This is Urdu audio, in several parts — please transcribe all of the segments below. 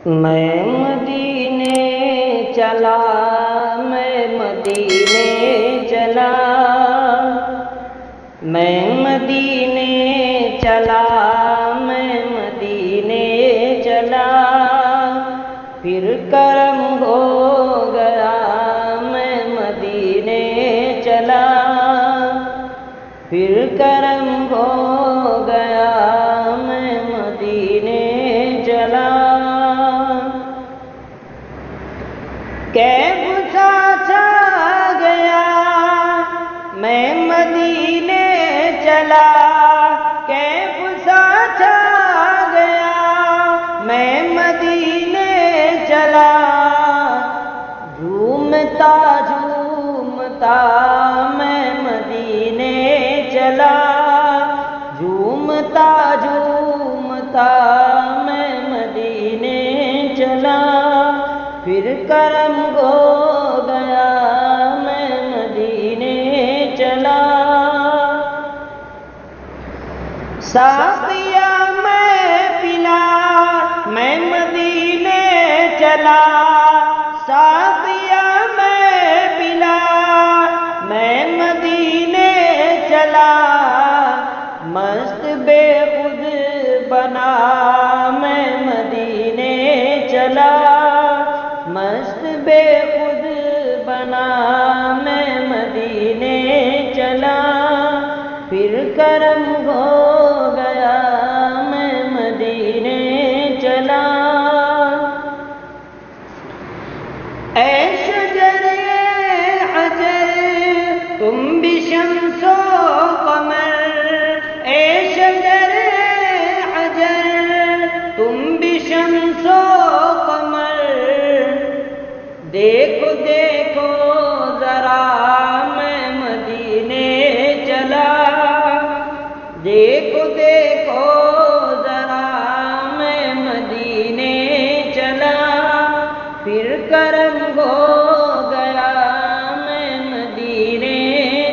میں مدینے چلا، میں مدینے چلا، میں مدینے چلا، میں مدینے چلا، پھر کرم ہو گیا میں مدینے چلا، پھر کرم ہو گیا میں مدینے چلا۔ کیف سا چھا گیا میں مدینے چلا، کیف سا چھا گیا میں مدینے چلا، جھومتا جھومتا میں مدینے چلا، جھومتا جھومتا میں مدینے چلا، پھر کرم ہو گیا میں مدینے چلا۔ ساقیا میں پلا میں مدینے چلا، ساقیا میں پلا میں مدینے چلا، مست بے خود بنا میں مدینے چلا، مست بے خود بنا میں مدینے چلا، پھر کرم ہو گیا میں مدینے چلا۔ اے شجر حجر تم بھی شمس و قمر، اے شجر حجر تم بھی شمس و قمر، دیکھو دیکھو ذرا میں مدینے چلا، دیکھو دیکھو ذرا میں مدینے چلا، پھر کرم ہو گیا میں مدینے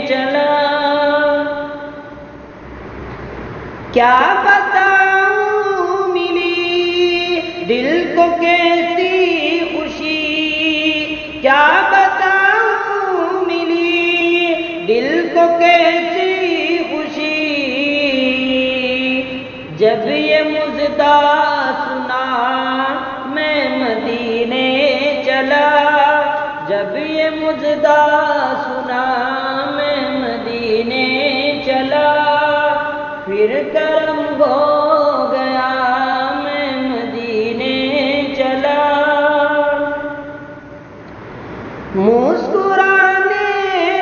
چلا۔ کیا بتاؤں ملی دل کو کیسی خوشی، کیا بتاؤں ملی دل کو کیسی خوشی، جب یہ مژدہ سنا میں مدینے چلا، جب یہ مژدہ سنا میں مدینے چلا، پھر کرم ہو گیا میں مدینے چلا۔ مسکرانے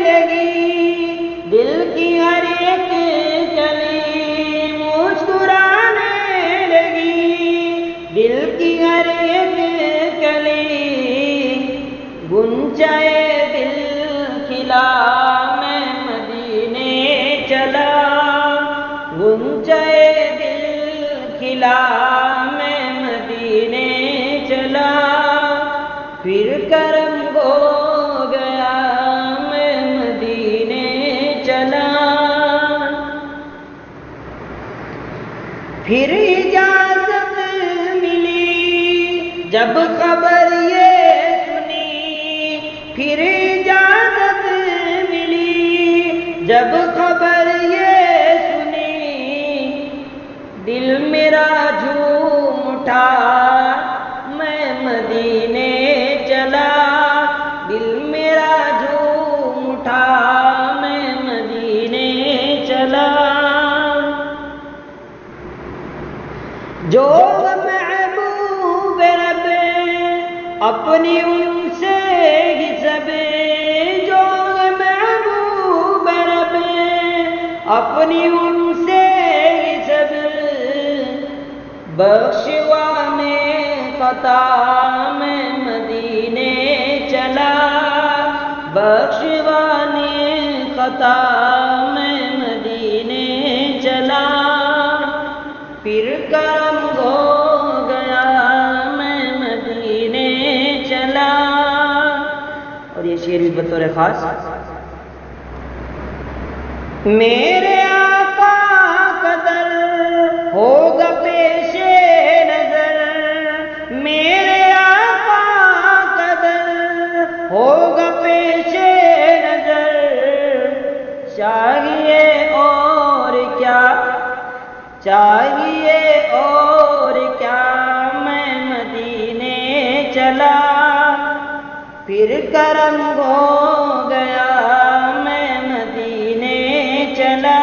لگی دل کی ہر ایک کلی، مسکرانے لگی دل کی ہر ایک کلی، گنچائے دل کھلا میں مدینے چلا، گنچائے دل کھلا میں مدینے چلا، پھر کرم ہو گیا میں مدینے چلا۔ پھر اجازت ملی جب خبر یہ سنی، پھر اجازت ملی جب خبر یہ سنی، دل میرا جھوم اٹھا میں مدینے چلا، دل میرا جھوم اٹھا میں مدینے چلا۔ جو محبوب رب اپنی ان سے حسب، جو محبوب رب اپنی ان سے حسب، بخشوانے خطا میں مدینے چلا، بخشوانے خطا میں مدینے چلا، پھر کرم ہو گیا میں مدینے چلا۔ اور یہ شعر بھی بطور خاص میرے آقا قدر ہوگا پیش نظر، میرے ہوگا پیش نظر، چاہیے اور کیا، چاہیے اور کیا، میں مدینے چلا پھر کرم ہو گیا، میں مدینے چلا۔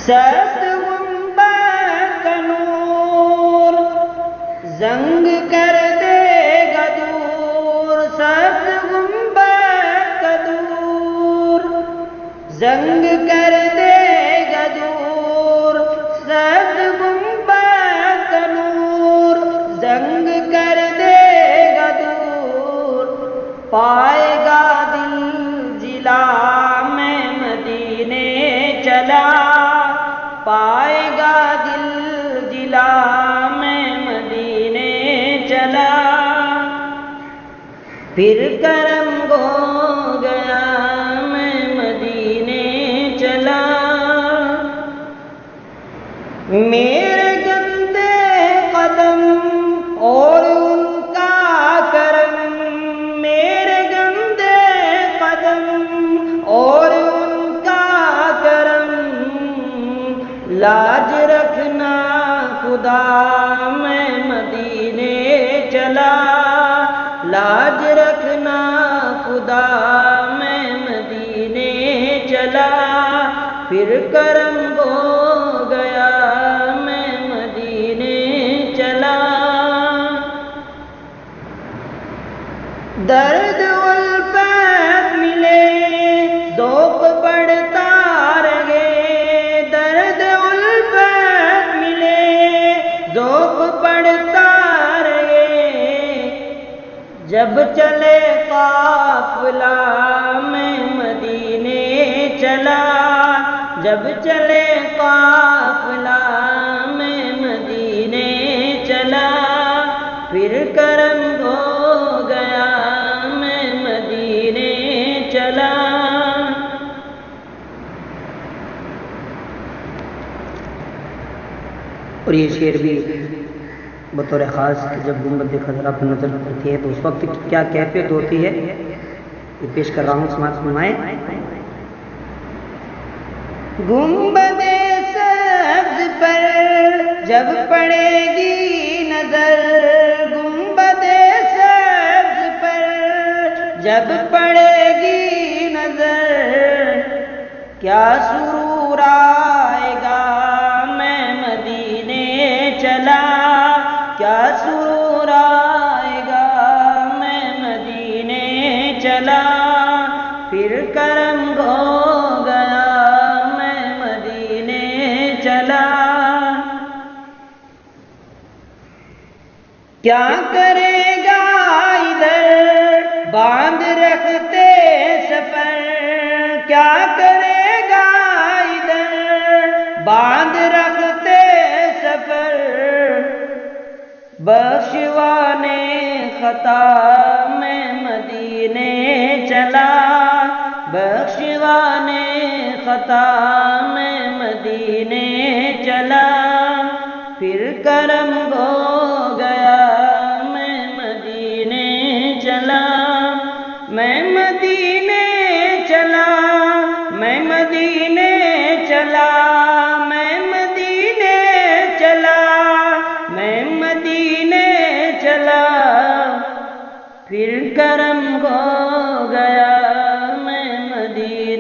سخت گنبد کا نور زنگ کر دے گا دور، سخت گنبد کا دور زنگ کر دے گا دور، سخت گنبد کا نور زنگ کر دے گا دور، پائے گا دل جلا میں مدینے چلا، پائے گا دل جلا میں مدینے چلا، پھر کرم ہو گیا میں مدینے چلا۔ میرے گندے قدم اور ان کا کرم، میرے گندے قدم اور ان کا کرم، لاج رکھنا خدا میں مدینے چلا، لاج رکھنا خدا میں مدینے چلا، پھر کرم ہو گیا میں مدینے چلا۔ درد الفت ملے ذوق بڑھتا رہے، درد الفت ملے ذوق بڑھتا رہے، جب چلے قافلہ میں مدینے چلا، جب چلے قافلہ میں مدینے چلا، پھر کرم ہو گیا میں مدینے چلا۔ اور یہ شعر بھی بطور خاص جب گنبد خضرا پر نظر پڑتی ہے تو اس وقت کیا کیفیت ہوتی ہے یہ پیش کر رہا ہوں، سماعت فرمائیں۔ گنبد سبز پر جب پڑے گی نظر، گنبد سبز پر جب پڑے گی نظر، کیا سرور آئے گا میں مدینے چلا، کیا سرور آئے گا میں مدینے چلا، پھر کرم ہو گیا میں مدینے چلا۔ کیا کرے گا ادھر باندھ رکھتے سفر، کیا کرے گا ادھر باندھ رکھتے سفر، بخشوانے خطا میں مدینے چلا، بخشوانے خطا میں مدینے چلا، پھر کرم ہو گیا میں مدینے چلا، میں مدینے چلا، میں مدینے چلا، میں مدینے چلا، میں مدینے چلا، پھر کرم ہو گیا میں مدینے